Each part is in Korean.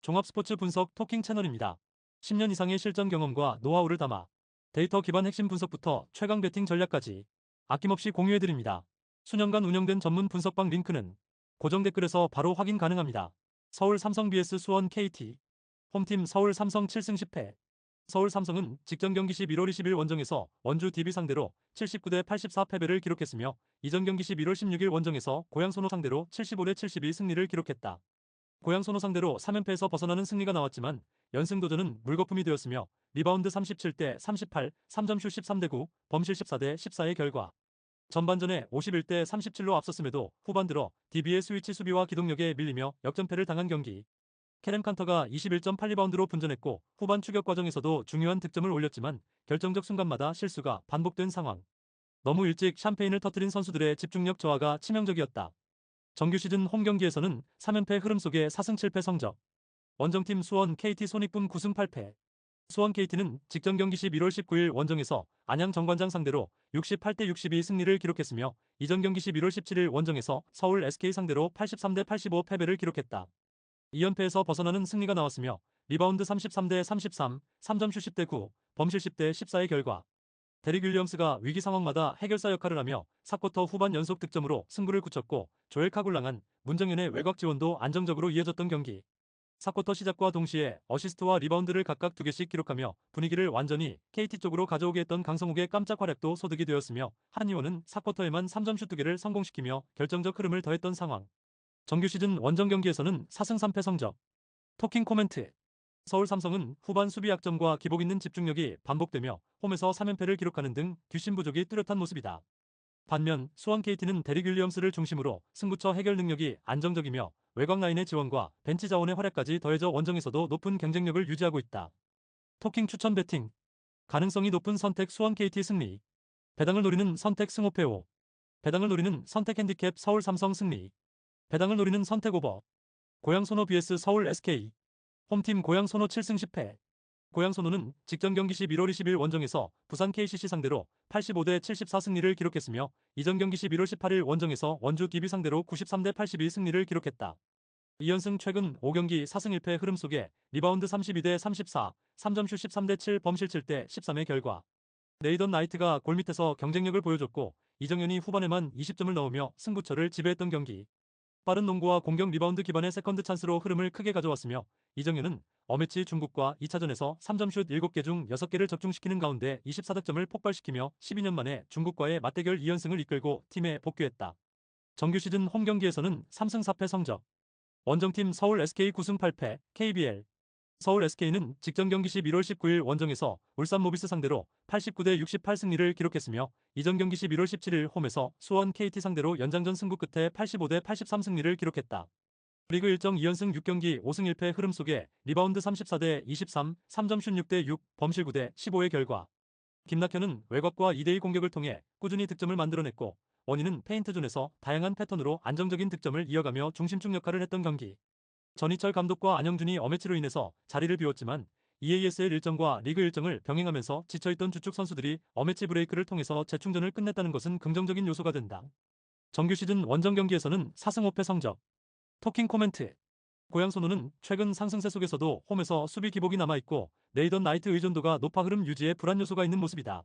종합 스포츠 분석 토킹 채널입니다. 10년 이상의 실전 경험과 노하우를 담아 데이터 기반 핵심 분석부터 최강 배팅 전략까지 아낌없이 공유해드립니다. 수년간 운영된 전문 분석방 링크는 고정 댓글에서 바로 확인 가능합니다. 서울 삼성 vs 수원 KT. 홈팀 서울 삼성 7승 10패. 서울 삼성은 직전 경기 11월 20일 원정에서 원주 DB 상대로 79대 84 패배를 기록했으며 이전 경기 11월 16일 원정에서 고양 손호 상대로 75대 72 승리를 기록했다. 고양 손호 상대로 3연패에서 벗어나는 승리가 나왔지만 연승 도전은 물거품이 되었으며 리바운드 37대 38, 3점슛 13대 9, 범실 14대 14의 결과. 전반전에 51대 37로 앞섰음에도 후반 들어 DB의 스위치 수비와 기동력에 밀리며 역전패를 당한 경기. 캐런 칸터가 21.8리바운드로 분전했고 후반 추격 과정에서도 중요한 득점을 올렸지만 결정적 순간마다 실수가 반복된 상황. 너무 일찍 샴페인을 터뜨린 선수들의 집중력 저하가 치명적이었다. 정규 시즌 홈 경기에서는 3연패 흐름 속의 4승 7패 성적. 원정팀 수원 KT 손익분 9승 8패. 수원 KT는 직전 경기 11월 19일 원정에서 안양 정관장 상대로 68대 62 승리를 기록했으며 이전 경기 11월 17일 원정에서 서울 SK 상대로 83대 85 패배를 기록했다. 2연패에서 벗어나는 승리가 나왔으며 리바운드 33대 33, 3점슛 10대 9, 범실 10대 14의 결과. 데릭 윌리엄스가 위기 상황마다 해결사 역할을 하며 4쿼터 후반 연속 득점으로 승부를 굳혔고 조엘 카굴랑한 문정현의 외곽 지원도 안정적으로 이어졌던 경기. 4쿼터 시작과 동시에 어시스트와 리바운드를 각각 2개씩 기록하며 분위기를 완전히 KT 쪽으로 가져오게 했던 강성욱의 깜짝 활약도 소득이 되었으며 한의원은 4쿼터에만 3점슛 2개를 성공시키며 결정적 흐름을 더했던 상황. 정규 시즌 원정 경기에서는 4승 3패 성적. 토킹 코멘트. 서울 삼성은 후반 수비 약점과 기복 있는 집중력이 반복되며 홈에서 3연패를 기록하는 등 뒷심 부족이 뚜렷한 모습이다. 반면 수원 KT는 데릭 윌리엄스를 중심으로 승부처 해결 능력이 안정적이며 외곽 라인의 지원과 벤치 자원의 활약까지 더해져 원정에서도 높은 경쟁력을 유지하고 있다. 토킹 추천 배팅. 가능성이 높은 선택 수원 KT 승리. 배당을 노리는 선택 승호패 5. 배당을 노리는 선택 핸디캡 서울 삼성 승리. 배당을 노리는 선택 오버. 고양 손호 vs 서울 SK. 홈팀 고양 손호 7승 10패. 고양 손호는 직전 경기 11월 20일 원정에서 부산 KCC 상대로 85대 74 승리를 기록했으며 이전 경기 11월 18일 원정에서 원주 DB 상대로 93대 82 승리를 기록했다. 2연승 최근 5경기 4승 1패 흐름 속에 리바운드 32대 34, 3점슛 13대 7, 범실 7대 13의 결과. 네이던 나이트가 골밑에서 경쟁력을 보여줬고 이정현이 후반에만 20점을 넣으며 승부처를 지배했던 경기. 빠른 농구와 공격 리바운드 기반의 세컨드 찬스로 흐름을 크게 가져왔으며 이정현은 어매치 중국과 2차전에서 3점슛 7개 중 6개를 적중시키는 가운데 24득점을 폭발시키며 12년 만에 중국과의 맞대결 2연승을 이끌고 팀에 복귀했다. 정규 시즌 홈 경기에서는 3승 4패 성적. 원정팀 서울 SK 9승 8패 KBL. 서울 SK는 직전 경기 11월 19일 원정에서 울산 모비스 상대로 89대 68 승리를 기록했으며 이전 경기 11월 17일 홈에서 수원 KT 상대로 연장전 승부 끝에 85대 83 승리를 기록했다. 리그 일정 2연승 6경기 5승 1패 흐름 속에 리바운드 34대 23, 3점슛 6대 6, 범실 9대 15의 결과. 김낙현은 외곽과 2대2 공격을 통해 꾸준히 득점을 만들어냈고 원인은 페인트존에서 다양한 패턴으로 안정적인 득점을 이어가며 중심축 역할을 했던 경기. 전희철 감독과 안영준이 어매치로 인해서 자리를 비웠지만 EASL 일정과 리그 일정을 병행하면서 지쳐있던 주축 선수들이 어매치 브레이크를 통해서 재충전을 끝냈다는 것은 긍정적인 요소가 된다. 정규 시즌 원정 경기에서는 4승 5패 성적. 토킹 코멘트. 고양 손호는 최근 상승세 속에서도 홈에서 수비 기복이 남아있고 네이던 나이트 의존도가 높아 흐름 유지에 불안 요소가 있는 모습이다.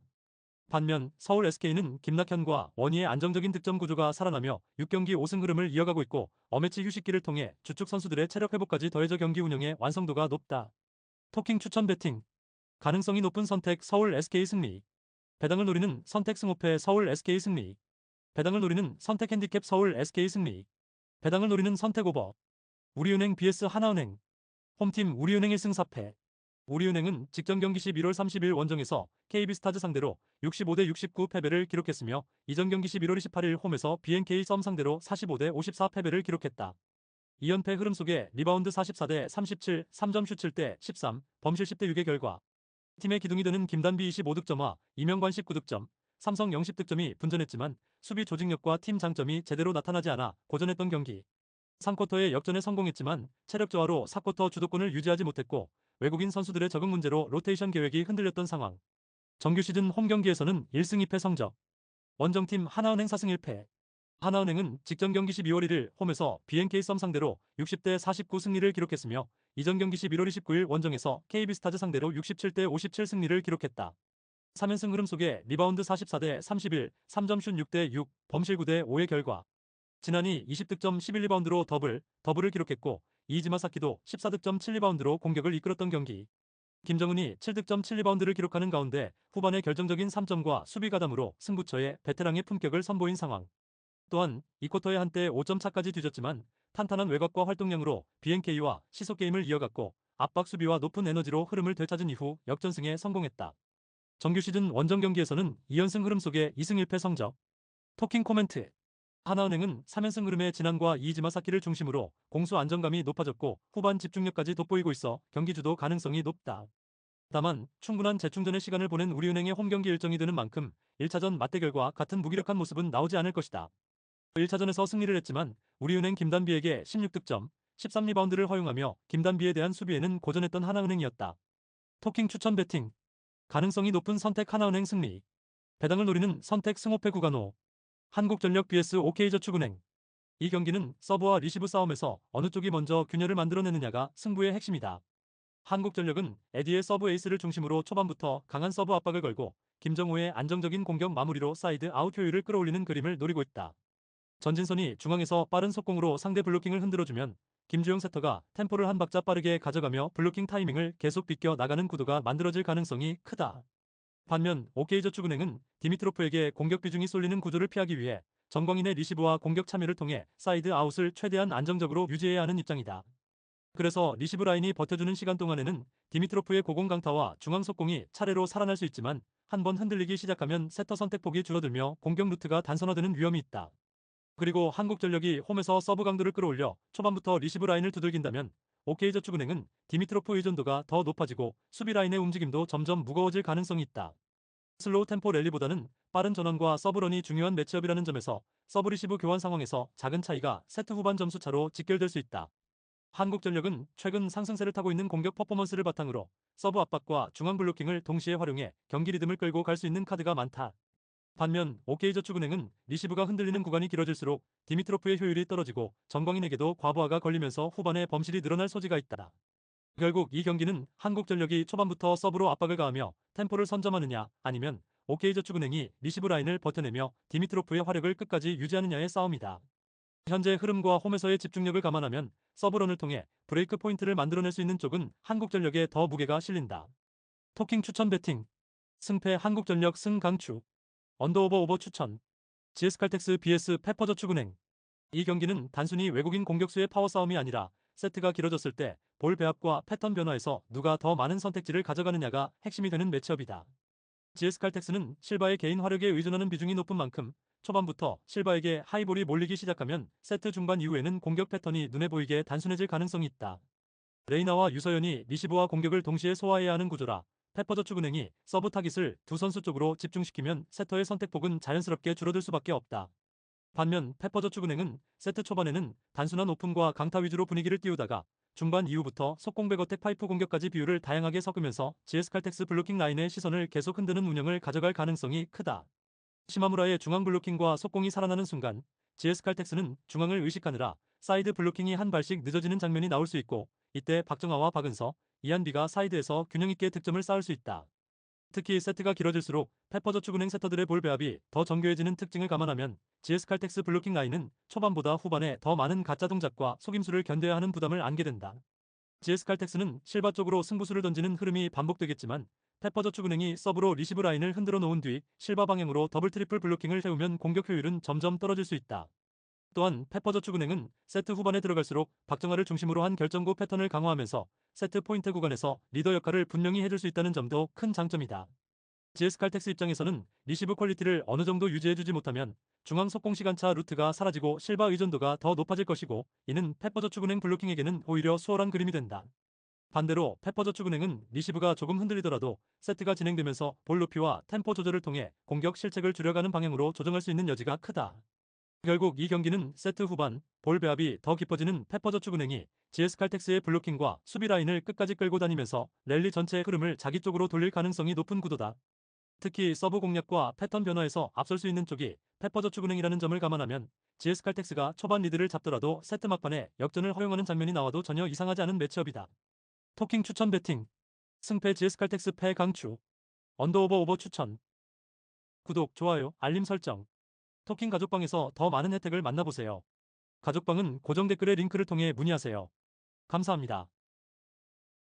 반면 서울 SK는 김낙현과 원희의 안정적인 득점 구조가 살아나며 6경기 5승 흐름을 이어가고 있고 어매치 휴식기를 통해 주축 선수들의 체력 회복까지 더해져 경기 운영의 완성도가 높다. 토킹 추천 배팅. 가능성이 높은 선택 서울 SK 승리. 배당을 노리는 선택 승호패 서울 SK 승리. 배당을 노리는 선택 핸디캡 서울 SK 승리. 배당을 노리는 선택 오버. 우리은행 vs 하나은행. 홈팀 우리은행 1승 4패. 우리은행은 직전 경기 11월 30일 원정에서 KB스타즈 상대로 65대 69 패배를 기록했으며 이전 경기 11월 28일 홈에서 BNK 썸 상대로 45대 54 패배를 기록했다. 2연패 흐름 속에 리바운드 44대 37, 3점슛 7대 13, 범실 10대 6의 결과. 팀의 기둥이 되는 김단비 25득점과 이명관 19득점, 삼성 0득점이 분전했지만 수비 조직력과 팀 장점이 제대로 나타나지 않아 고전했던 경기. 3쿼터에 역전에 성공했지만 체력 저하로 4쿼터 주도권을 유지하지 못했고 외국인 선수들의 적응 문제로 로테이션 계획이 흔들렸던 상황. 정규 시즌 홈 경기에서는 1승 2패 성적. 원정팀 하나은행 4승 1패. 하나은행은 직전 경기 12월 1일 홈에서 BNK 썸 상대로 60대 49 승리를 기록했으며 이전 경기 11월 29일 원정에서 KB스타즈 상대로 67대 57 승리를 기록했다. 3연승 흐름 속에 리바운드 44대 31, 3점슛 6대 6, 범실 9대 5의 결과. 지난이 20득점 11리바운드로 더블을 기록했고 이지마사키도 14득점 7리바운드로 공격을 이끌었던 경기. 김정은이 7득점 7리바운드를 기록하는 가운데 후반에 결정적인 3점과 수비 가담으로 승부처에 베테랑의 품격을 선보인 상황. 또한 2쿼터에 한때 5점 차까지 뒤졌지만 탄탄한 외곽과 활동량으로 BNK와 시속 게임을 이어갔고 압박 수비와 높은 에너지로 흐름을 되찾은 이후 역전승에 성공했다. 정규 시즌 원정 경기에서는 2연승 흐름 속에 2승 1패 성적. 토킹 코멘트. 하나은행은 3연승 흐름의 진안과 이지마사키를 중심으로 공수 안정감이 높아졌고 후반 집중력까지 돋보이고 있어 경기 주도 가능성이 높다. 다만 충분한 재충전의 시간을 보낸 우리은행의 홈경기 일정이 되는 만큼 1차전 맞대결과 같은 무기력한 모습은 나오지 않을 것이다. 1차전에서 승리를 했지만 우리은행 김단비에게 16득점, 13리바운드를 허용하며 김단비에 대한 수비에는 고전했던 하나은행이었다. 토킹 추천 배팅. 가능성이 높은 선택 하나은행 승리. 배당을 노리는 선택 승호패 구간호. 한국전력 vs OK저축은행. 이 경기는 서브와 리시브 싸움에서 어느 쪽이 먼저 균열을 만들어내느냐가 승부의 핵심이다. 한국전력은 에디의 서브 에이스를 중심으로 초반부터 강한 서브 압박을 걸고 김정호의 안정적인 공격 마무리로 사이드 아웃 효율을 끌어올리는 그림을 노리고 있다. 전진선이 중앙에서 빠른 속공으로 상대 블로킹을 흔들어주면 김주영 세터가 템포를 한 박자 빠르게 가져가며 블로킹 타이밍을 계속 비껴 나가는 구도가 만들어질 가능성이 크다. 반면 OK저축은행은 디미트로프에게 공격 비중이 쏠리는 구조를 피하기 위해 정광인의 리시브와 공격 참여를 통해 사이드 아웃을 최대한 안정적으로 유지해야 하는 입장이다. 그래서 리시브 라인이 버텨주는 시간 동안에는 디미트로프의 고공 강타와 중앙 속공이 차례로 살아날 수 있지만 한번 흔들리기 시작하면 세터 선택폭이 줄어들며 공격 루트가 단선화되는 위험이 있다. 그리고 한국전력이 홈에서 서브 강도를 끌어올려 초반부터 리시브 라인을 두들긴다면 OK저축은행은 디미트로프 의존도가 더 높아지고 수비 라인의 움직임도 점점 무거워질 가능성이 있다. 슬로우 템포 랠리보다는 빠른 전환과 서브런이 중요한 매치업이라는 점에서 서브 리시브 교환 상황에서 작은 차이가 세트 후반 점수 차로 직결될 수 있다. 한국전력은 최근 상승세를 타고 있는 공격 퍼포먼스를 바탕으로 서브 압박과 중앙 블로킹을 동시에 활용해 경기 리듬을 끌고 갈 수 있는 카드가 많다. 반면 OK저축은행은 리시브가 흔들리는 구간이 길어질수록 디미트로프의 효율이 떨어지고 정광인에게도 과부하가 걸리면서 후반에 범실이 늘어날 소지가 있다. 결국 이 경기는 한국전력이 초반부터 서브로 압박을 가하며 템포를 선점하느냐 아니면 OK저축은행이 리시브 라인을 버텨내며 디미트로프의 화력을 끝까지 유지하느냐의 싸움이다. 현재 흐름과 홈에서의 집중력을 감안하면 서브런을 통해 브레이크 포인트를 만들어낼 수 있는 쪽은 한국전력에 더 무게가 실린다. 토킹 추천 배팅. 승패 한국전력 승강추. 언더오버 오버 추천. GS칼텍스 vs 페퍼저축은행. 이 경기는 단순히 외국인 공격수의 파워 싸움이 아니라 세트가 길어졌을 때 볼 배합과 패턴 변화에서 누가 더 많은 선택지를 가져가느냐가 핵심이 되는 매치업이다. GS칼텍스는 실바의 개인 화력에 의존하는 비중이 높은 만큼 초반부터 실바에게 하이볼이 몰리기 시작하면 세트 중반 이후에는 공격 패턴이 눈에 보이게 단순해질 가능성이 있다. 레이나와 유서연이 리시브와 공격을 동시에 소화해야 하는 구조라 페퍼저축은행이 서브 타깃을 두 선수 쪽으로 집중시키면 세터의 선택폭은 자연스럽게 줄어들 수밖에 없다. 반면 페퍼저축은행은 세트 초반에는 단순한 오픈과 강타 위주로 분위기를 띄우다가 중반 이후부터 속공 백어택 파이프 공격까지 비율을 다양하게 섞으면서 GS칼텍스 블로킹 라인의 시선을 계속 흔드는 운영을 가져갈 가능성이 크다. 시마무라의 중앙 블로킹과 속공이 살아나는 순간 GS칼텍스는 중앙을 의식하느라 사이드 블로킹이 한 발씩 늦어지는 장면이 나올 수 있고 이때 박정아와 박은서, 이한비가 사이드에서 균형있게 득점을 쌓을 수 있다. 특히 세트가 길어질수록 페퍼저축은행 세터들의 볼 배합이 더 정교해지는 특징을 감안하면 GS칼텍스 블로킹 라인은 초반보다 후반에 더 많은 가짜 동작과 속임수를 견뎌야 하는 부담을 안게 된다. GS칼텍스는 실바 쪽으로 승부수를 던지는 흐름이 반복되겠지만 페퍼저축은행이 서브로 리시브 라인을 흔들어 놓은 뒤 실바 방향으로 더블 트리플 블로킹을 세우면 공격 효율은 점점 떨어질 수 있다. 또한 페퍼저축은행은 세트 후반에 들어갈수록 박정아를 중심으로 한 결정구 패턴을 강화하면서 세트 포인트 구간에서 리더 역할을 분명히 해줄 수 있다는 점도 큰 장점이다. GS칼텍스 입장에서는 리시브 퀄리티를 어느 정도 유지해주지 못하면 중앙 속공 시간차 루트가 사라지고 실바 의존도가 더 높아질 것이고 이는 페퍼저축은행 블로킹에게는 오히려 수월한 그림이 된다. 반대로 페퍼저축은행은 리시브가 조금 흔들리더라도 세트가 진행되면서 볼 높이와 템포 조절을 통해 공격 실책을 줄여가는 방향으로 조정할 수 있는 여지가 크다. 결국 이 경기는 세트 후반 볼 배합이 더 깊어지는 페퍼저축은행이 GS칼텍스의 블로킹과 수비 라인을 끝까지 끌고 다니면서 랠리 전체의 흐름을 자기 쪽으로 돌릴 가능성이 높은 구도다. 특히 서브 공략과 패턴 변화에서 앞설 수 있는 쪽이 페퍼저축은행이라는 점을 감안하면 GS칼텍스가 초반 리드를 잡더라도 세트 막판에 역전을 허용하는 장면이 나와도 전혀 이상하지 않은 매치업이다. 토킹 추천 배팅. 승패 GS칼텍스 패 강추. 언더오버 오버 추천. 구독, 좋아요, 알림 설정. 토킹 가족방에서 더 많은 혜택을 만나보세요. 가족방은 고정 댓글의 링크를 통해 문의하세요. 감사합니다.